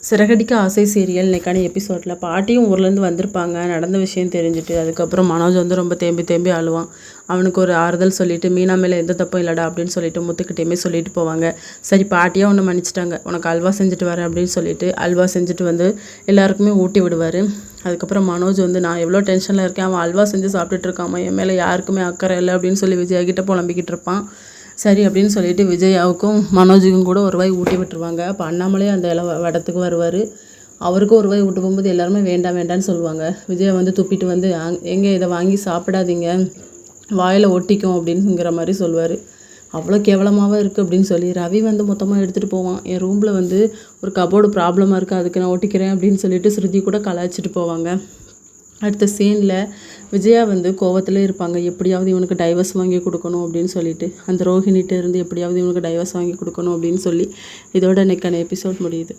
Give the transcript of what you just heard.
சிறகடிக்க ஆசை சீரியல் இன்றைக்கான எபிசோடில் பாட்டியும் ஊர்லேருந்து வந்திருப்பாங்க. நடந்த விஷயம் தெரிஞ்சுட்டு அதுக்கப்புறம் மனோஜ் வந்து ரொம்ப தேம்பி தேம்பி அழுவான். அவனுக்கு ஒரு ஆறுதல் சொல்லிவிட்டு மீனா மேலே எந்த தப்பும் இல்லைடா அப்படின்னு சொல்லிட்டு முத்துக்கிட்டேயுமே சொல்லிட்டு போவாங்க. சரி பாட்டியாக ஒன்று மன்னிச்சிட்டாங்க, உனக்கு அல்வா செஞ்சுட்டு வரேன் அப்படின்னு சொல்லிட்டு அல்வா செஞ்சுட்டு வந்து எல்லாருக்குமே ஊட்டி விடுவார். அதுக்கப்புறம் மனோஜ் வந்து நான் எவ்வளோ டென்ஷனில் இருக்கேன், அவன் அல்வா செஞ்சு சாப்பிட்டுட்டு இருக்காமா, என் மேலே யாருக்குமே அக்கறை இல்லை அப்படின்னு சொல்லி விஜயா கிட்ட புலம்பிக்கிட்டு இருப்பான். சரி அப்படின்னு சொல்லிட்டு விஜயாவுக்கும் மனோஜுக்கும் கூட ஒரு வாய் ஊட்டி விட்டுருவாங்க. அப்போ அண்ணாமலே அந்த இடத்துக்கு வருவார். அவருக்கும் ஒரு வாய் விட்டு போகும்போது எல்லாருமே வேண்டாம் வேண்டான்னு சொல்லுவாங்க. விஜயா வந்து துப்பிட்டு வந்து எங்கே இதை வாங்கி சாப்பிடாதீங்க, வாயில் ஒட்டிக்கும் அப்படின்னுங்கிற மாதிரி சொல்லுவார். அவ்வளோ கேவலமாகவே இருக்குது அப்படின்னு சொல்லி ரவி வந்து மொத்தமாக எடுத்துகிட்டு போவான். என் ரூமில் வந்து ஒரு கபோர்டு ப்ராப்ளமாக இருக்குது, அதுக்கு நான் ஒட்டிக்கிறேன் அப்படின்னு சொல்லிட்டு ஸ்ருதி கூட கலாய்ச்சிட்டு போவாங்க. அடுத்த சீனில் விஜயா வந்து கோவத்தில் இருப்பாங்க. எப்படியாவது இவனுக்கு டைவர்ஸ் வாங்கி கொடுக்கணும் அப்படின்னு சொல்லிட்டு, அந்த ரோஹிணிகிட்ட இருந்து எப்படியாவது இவனுக்கு டைவர்ஸ் வாங்கி கொடுக்கணும் அப்படின்னு சொல்லி இதோட இன்றைக்கான எபிசோட் முடியுது.